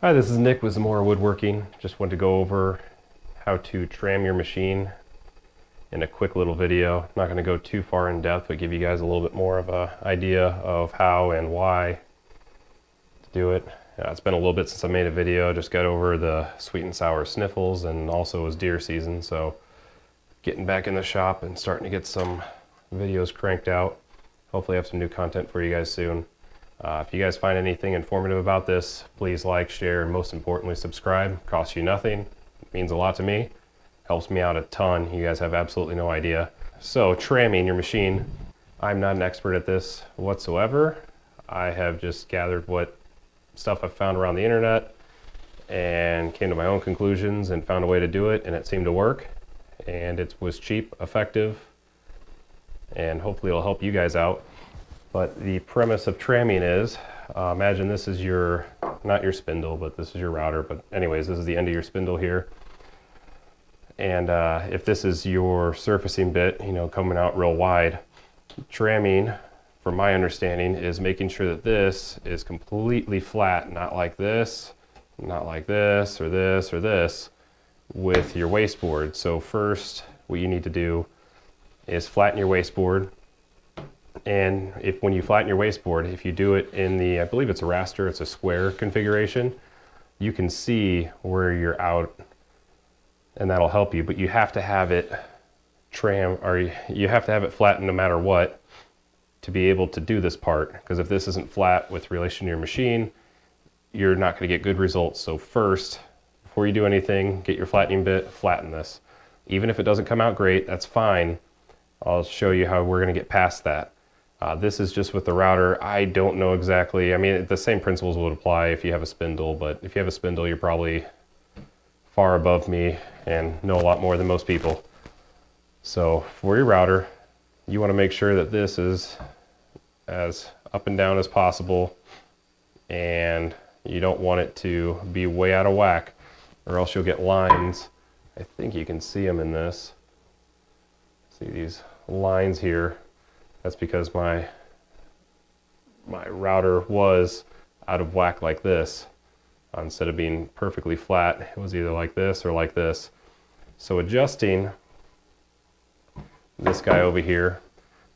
Hi, this is Nick with some more woodworking. Just wanted to go over how to tram your machine in a quick little video. I'm not going to go too far in depth, but give you guys a little bit more of an idea of how and why to do it. It's been a little bit since I made a video. Just got over the sweet and sour sniffles, and also it was deer season, so getting back in the shop and starting to get some videos cranked out. Hopefully I have some new content for you guys soon. If you guys find anything informative about this, please like, share, and most importantly subscribe. Costs you nothing. It means a lot to me. Helps me out a ton. You guys have absolutely no idea. So, tramming your machine. I'm not an expert at this whatsoever. I have just gathered what stuff I've found around the internet and came to my own conclusions and found a way to do it, and it seemed to work. And it was cheap, effective, and hopefully it'll help you guys out. But the premise of tramming is, imagine this is your, not your spindle, but this is your router. But anyways, this is the end of your spindle here. And if this is your surfacing bit, you know, coming out real wide, tramming, from my understanding, is making sure that this is completely flat, not like this, not like this, or this, or this, with your wasteboard. So first, what you need to do is flatten your wasteboard. And when you flatten your wasteboard, if you do it in the, I believe it's a raster, it's a square configuration, you can see where you're out, and that'll help you. But you have to have it you have to have it flattened no matter what to be able to do this part. Because if this isn't flat with relation to your machine, you're not going to get good results. So first, before you do anything, get your flattening bit, flatten this. Even if it doesn't come out great, that's fine. I'll show you how we're going to get past that. This is just with the router. I don't know exactly. I mean, the same principles would apply if you have a spindle, but if you have a spindle, you're probably far above me and know a lot more than most people. So for your router, you want to make sure that this is as up and down as possible, and you don't want it to be way out of whack, or else you'll get lines. I think you can see them in this. See these lines here? That's because my router was out of whack like this. Instead of being perfectly flat, it was either like this or like this. So adjusting this guy over here,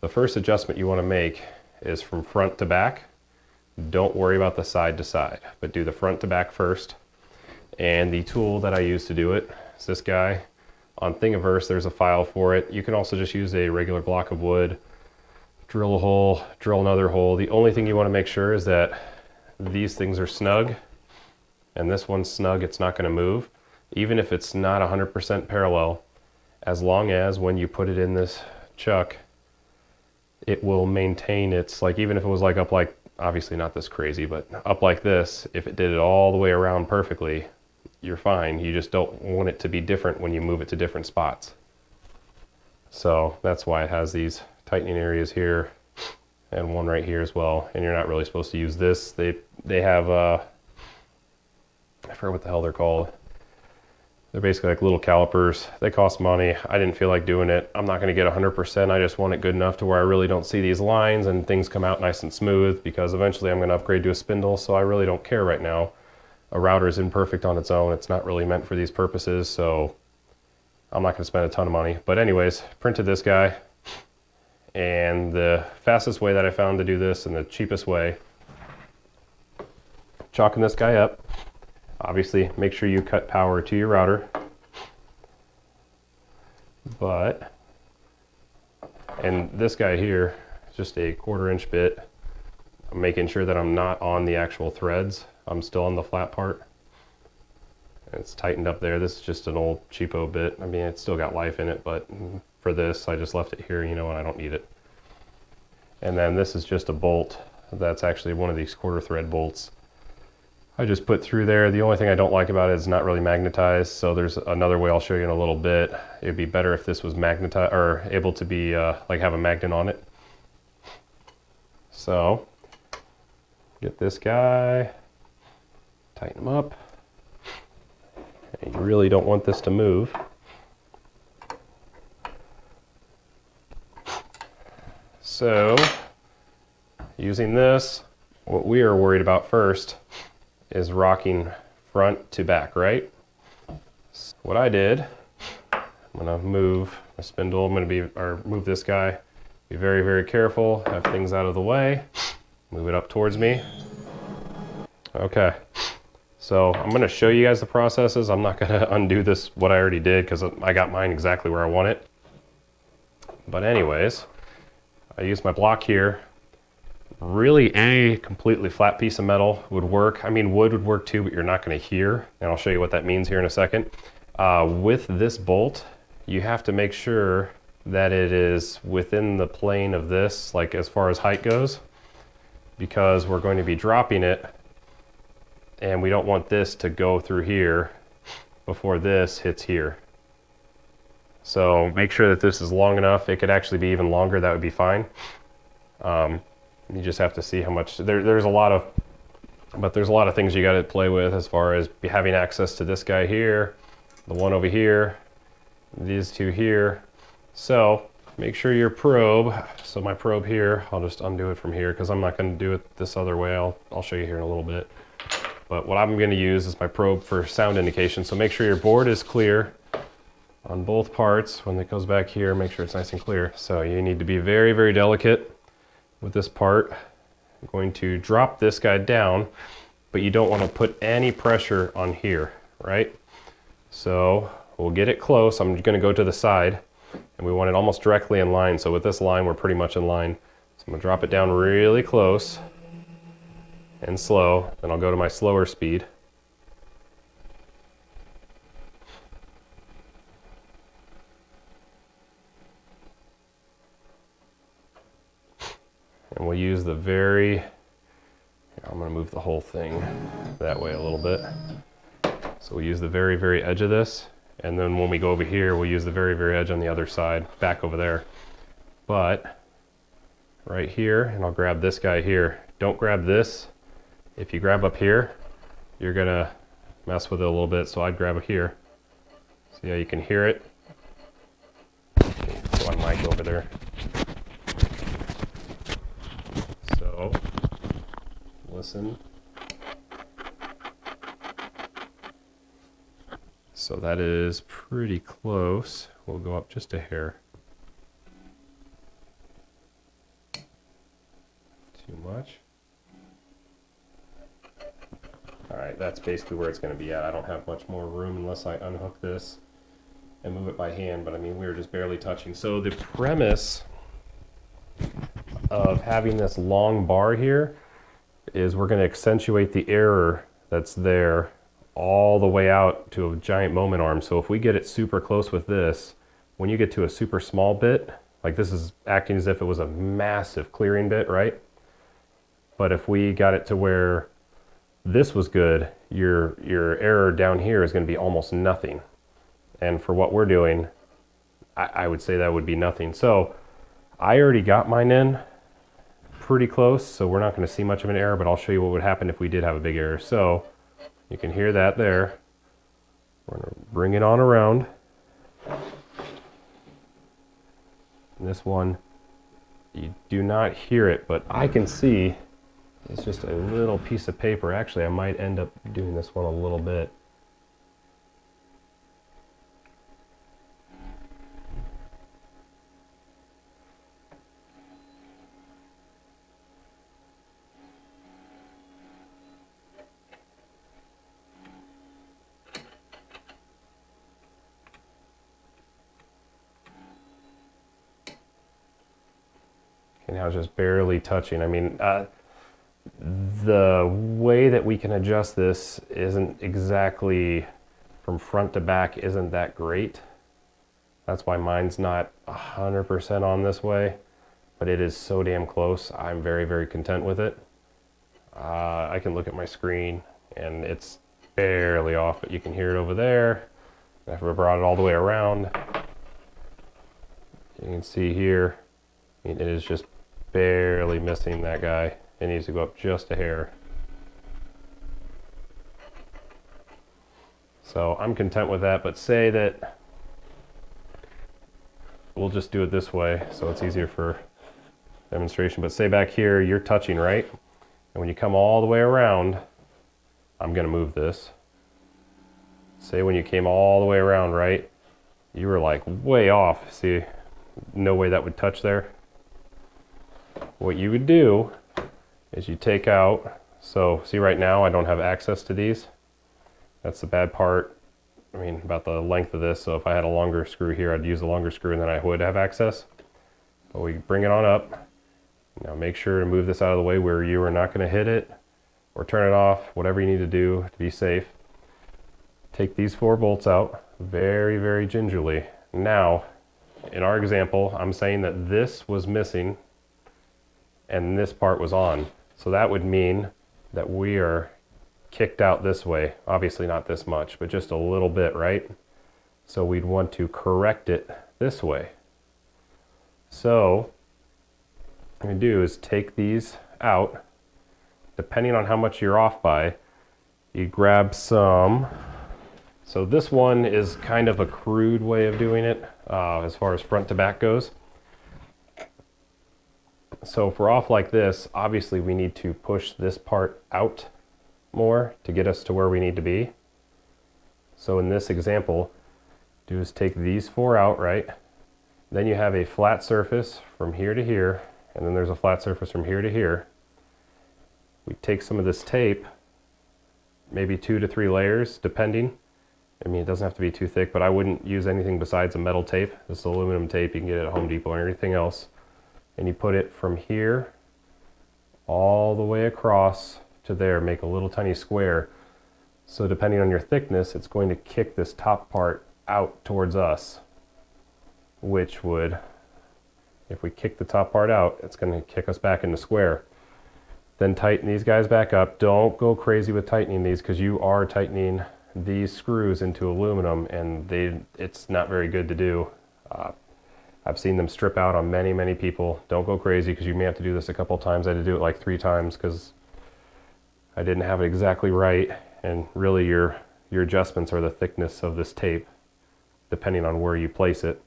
the first adjustment you want to make is from front to back. Don't worry about the side to side, but do the front to back first. And the tool that I use to do it is this guy. On Thingiverse, there's a file for it. You can also just use a regular block of wood, drill a hole, drill another hole. The only thing you want to make sure is that these things are snug, and this one's snug. It's not going to move. Even if it's not 100% parallel, as long as when you put it in this chuck, it will maintain its, like, even if it was like up like, obviously not this crazy, but up like this, if it did it all the way around perfectly, you're fine. You just don't want it to be different when you move it to different spots. So that's why it has these tightening areas here and one right here as well. And you're not really supposed to use this. They have I forget what the hell they're called. They're basically like little calipers. They cost money. I didn't feel like doing it. I'm not going to get 100%. I just want it good enough to where I really don't see these lines and things come out nice and smooth, because eventually I'm going to upgrade to a spindle, so I really don't care right now. A router is imperfect on its own. It's not really meant for these purposes, so I'm not going to spend a ton of money. But anyways, printed this guy. And the fastest way that I found to do this, and the cheapest way, chalking this guy up. Obviously, make sure you cut power to your router. And this guy here is just a 1/4 inch bit. I'm making sure that I'm not on the actual threads. I'm still on the flat part. It's tightened up there. This is just an old cheapo bit. I mean, it's still got life in it, but for this, I just left it here, you know, and I don't need it. And then this is just a bolt. That's actually one of these 1/4 thread bolts. I just put through there. The only thing I don't like about it is not really magnetized, so there's another way I'll show you in a little bit. It'd be better if this was magnetized, or able to be, like, have a magnet on it. So, get this guy, tighten him up. And you really don't want this to move. So, using this, what we are worried about first is rocking front to back, right? So what I did, I'm gonna move my spindle, move this guy. Be very, very careful, have things out of the way. Move it up towards me. Okay, so I'm gonna show you guys the processes. I'm not gonna undo this, what I already did, because I got mine exactly where I want it. But anyways, I use my block here. Really, any completely flat piece of metal would work. I mean, wood would work too, but you're not gonna hear, and I'll show you what that means here in a second. With this bolt, you have to make sure that it is within the plane of this, like as far as height goes, because we're going to be dropping it, and we don't want this to go through here before this hits here. So make sure that this is long enough. It could actually be even longer, that would be fine. You just have to see how much, there's a lot of things you got to play with as far as having access to this guy here, the one over here, these two here. So make sure your probe, so my probe here, I'll just undo it from here because I'm not going to do it this other way. I'll show you here in a little bit. But what I'm going to use is my probe for sound indication. So make sure your board is clear on both parts. When it goes back here, make sure it's nice and clear. So you need to be very, very delicate with this part. I'm going to drop this guy down, but you don't want to put any pressure on here, right? So we'll get it close. I'm going to go to the side, and we want it almost directly in line. So with this line, we're pretty much in line. So I'm going to drop it down really close and slow. Then I'll go to my slower speed. And we'll use the I'm going to move the whole thing that way a little bit. So we'll use the very, very edge of this. And then when we go over here, we'll use the very, very edge on the other side, back over there. But right here, and I'll grab this guy here. Don't grab this. If you grab up here, you're going to mess with it a little bit. So I'd grab it here. See how you can hear it? Put my mic over there. So, listen. So that is pretty close. We'll go up just a hair. Too much. All right, that's basically where it's going to be at. I don't have much more room unless I unhook this and move it by hand, but I mean, we're just barely touching. So the premise of having this long bar here is we're going to accentuate the error that's there all the way out to a giant moment arm. So if we get it super close with this, when you get to a super small bit, like this is acting as if it was a massive clearing bit, right? But if we got it to where this was good, your error down here is going to be almost nothing. And for what we're doing, I would say that would be nothing. So I already got mine in pretty close, so we're not going to see much of an error, but I'll show you what would happen if we did have a big error. So you can hear that there. We're going to bring it on around. And this one, you do not hear it, but I can see it's just a little piece of paper. Actually, I might end up doing this one a little bit. And now it's just barely touching. I mean, the way that we can adjust this isn't exactly from front to back, isn't that great. That's why mine's not 100% on this way, but it is so damn close. I'm very, very content with it. I can look at my screen and it's barely off, but you can hear it over there. If I brought it all the way around, you can see here, I mean, it is just barely missing that guy. It needs to go up just a hair. So I'm content with that, but say that we'll just do it this way so it's easier for demonstration. But say back here, you're touching, right? And when you come all the way around, I'm going to move this. say when you came all the way around, right? You were like way off. See, no way that would touch there. What you would do is you take out, so see right now I don't have access to these. That's the bad part. I mean, about the length of this, so if I had a longer screw here, I'd use a longer screw and then I would have access. But we bring it on up. Now make sure to move this out of the way where you are not going to hit it or turn it off, whatever you need to do to be safe. Take these 4 bolts out very, very gingerly. Now, in our example, I'm saying that this was missing and this part was on. So that would mean that we are kicked out this way. Obviously not this much, but just a little bit, right? So we'd want to correct it this way. So what we do is take these out. Depending on how much you're off by, you grab some. So this one is kind of a crude way of doing it as far as front to back goes. So if we're off like this, obviously we need to push this part out more to get us to where we need to be. So in this example, do is take these 4 out, right? Then you have a flat surface from here to here, and then there's a flat surface from here to here. We take some of this tape, maybe 2 to 3 layers, depending. I mean, it doesn't have to be too thick, but I wouldn't use anything besides a metal tape. This is aluminum tape you can get it at Home Depot or anything else. And you put it from here all the way across to there, make a little tiny square. So depending on your thickness, it's going to kick this top part out towards us, which would, if we kick the top part out, it's going to kick us back into square. Then tighten these guys back up. Don't go crazy with tightening these because you are tightening these screws into aluminum and it's not very good to do. I've seen them strip out on many, many people. Don't go crazy because you may have to do this a couple times. I had to do it like 3 times because I didn't have it exactly right. And really your adjustments are the thickness of this tape, depending on where you place it.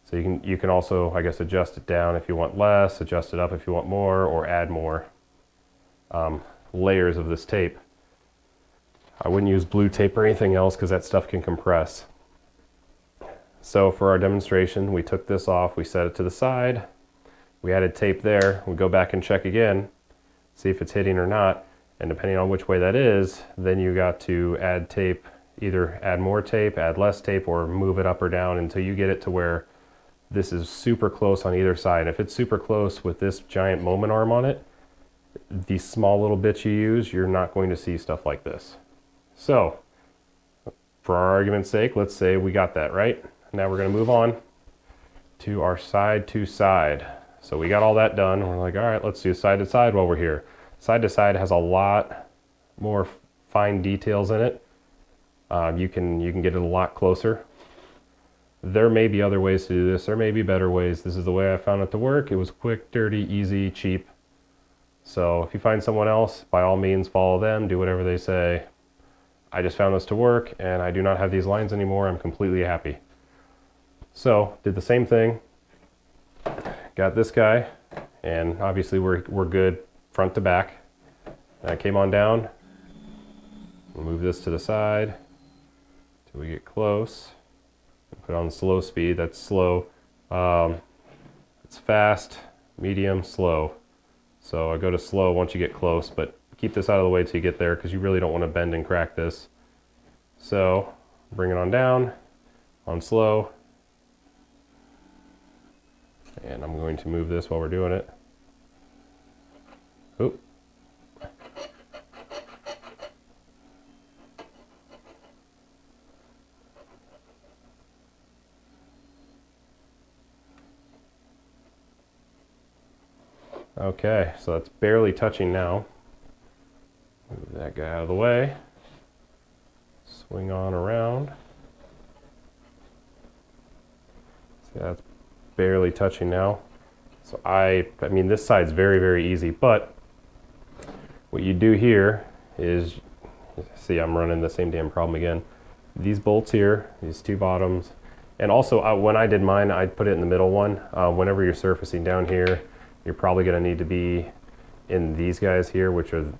So you can also, I guess, adjust it down if you want less, adjust it up if you want more, or add more layers of this tape. I wouldn't use blue tape or anything else because that stuff can compress. So for our demonstration, we took this off, we set it to the side, we added tape there, we go back and check again, see if it's hitting or not, and depending on which way that is, then you got to add tape, either add more tape, add less tape, or move it up or down until you get it to where this is super close on either side. If it's super close with this giant moment arm on it, these small little bits you use, you're not going to see stuff like this. So, for our argument's sake, let's say we got that, right? Now we're going to move on to our side to side. So we got all that done. We're like, all right, let's do side to side while we're here. Side to side has a lot more fine details in it. You can get it a lot closer. There may be other ways to do this. There may be better ways. This is the way I found it to work. It was quick, dirty, easy, cheap. So if you find someone else, by all means follow them, do whatever they say. I just found this to work and I do not have these lines anymore. I'm completely happy. So did the same thing, got this guy, and obviously we're good front to back. And I came on down, move this to the side till we get close. Put on slow speed, that's slow. It's fast, medium, slow. So I go to slow once you get close, but keep this out of the way till you get there because you really don't want to bend and crack this. So bring it on down, on slow. And I'm going to move this while we're doing it. Oop. Okay, so that's barely touching now. Move that guy out of the way. Swing on around. See, that's barely touching now. So I mean, this side's very, very easy, but what you do here is, see, I'm running the same damn problem again. These bolts here, these 2 bottoms, and also when I did mine, I put it in the middle one. Whenever you're surfacing down here, you're probably going to need to be in these guys here, which are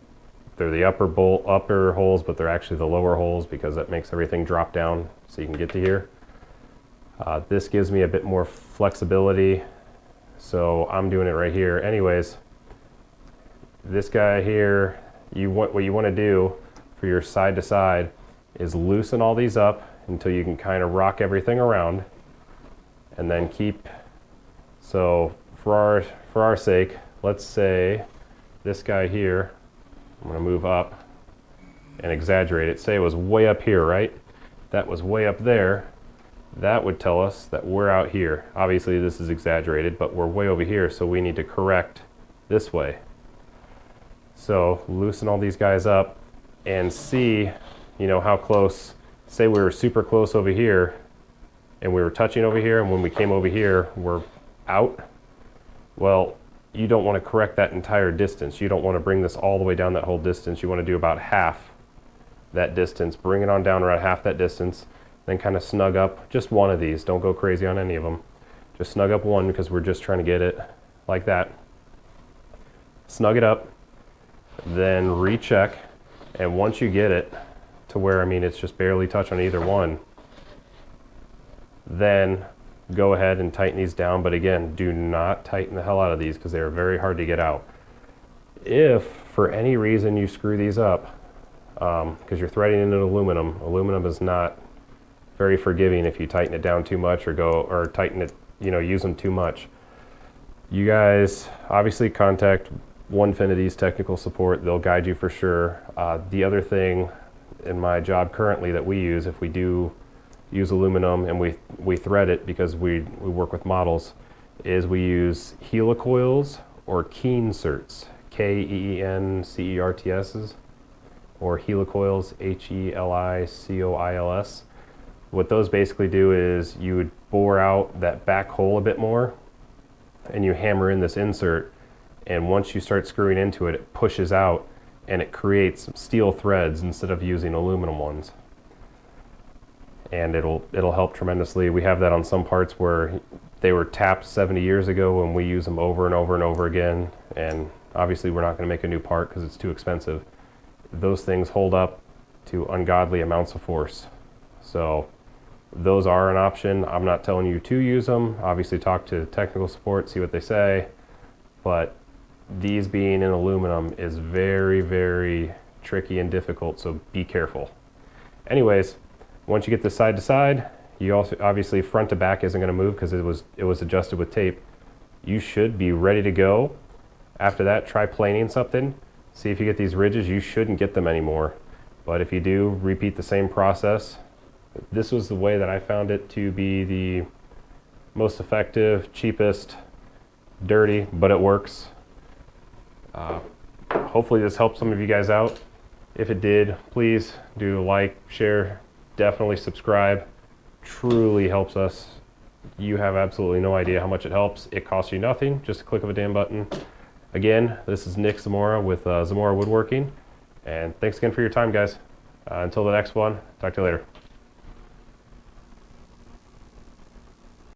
they're the upper holes, but they're actually the lower holes because that makes everything drop down so you can get to here. This gives me a bit more flexibility, so I'm doing it right here. Anyways, this guy here, what you want to do for your side to side is loosen all these up until you can kind of rock everything around, and then keep. So for our sake, let's say this guy here, I'm going to move up and exaggerate it. Say it was way up here, right? That was way up there. That would tell us that we're out here. Obviously this is exaggerated, but we're way over here, so we need to correct this way. So loosen all these guys up and see, you know, how close. Say we were super close over here and we were touching over here, and when we came over here we're out. Well, you don't want to correct that entire distance. You don't want to bring this all the way down that whole distance. You want to do about half that distance. Bring it on down around half that distance, then kind of snug up just one of these. Don't go crazy on any of them. Just snug up one because we're just trying to get it like that. Snug it up, then recheck, and once you get it to where, I mean, it's just barely touch on either one, then go ahead and tighten these down. But again, do not tighten the hell out of these because they are very hard to get out. If for any reason you screw these up, because you're threading into aluminum is not very forgiving if you tighten it down too much or tighten it, you know, use them too much. You guys obviously contact Onefinity's technical support. They'll guide you for sure. The other thing in my job currently that we use, if we do use aluminum and we thread it because we work with models, is we use helicoils or keencerts, K-E-E-N-C-E-R-T-S, or helicoils, H-E-L-I-C-O-I-L-S. What those basically do is you would bore out that back hole a bit more and you hammer in this insert, and once you start screwing into it, it pushes out and it creates steel threads instead of using aluminum ones. And it'll help tremendously. We have that on some parts where they were tapped 70 years ago and we use them over and over and over again, and obviously we're not going to make a new part because it's too expensive. Those things hold up to ungodly amounts of force. So those are an option. I'm not telling you to use them. Obviously talk to technical support, see what they say, but these being in aluminum is very, very tricky and difficult, so be careful. Anyways, once you get this side to side, you also obviously front to back isn't going to move because it was adjusted with tape. You should be ready to go. After that, try planing something. See if you get these ridges. You shouldn't get them anymore, but if you do, repeat the same process. This was the way that I found it to be the most effective, cheapest, dirty, but it works. Hopefully this helped some of you guys out. If it did, please do like, share, definitely subscribe. Truly helps us. You have absolutely no idea how much it helps. It costs you nothing, just a click of a damn button. Again, this is Nick Zamora with Zamora Woodworking, and thanks again for your time, guys. Until the next one, talk to you later.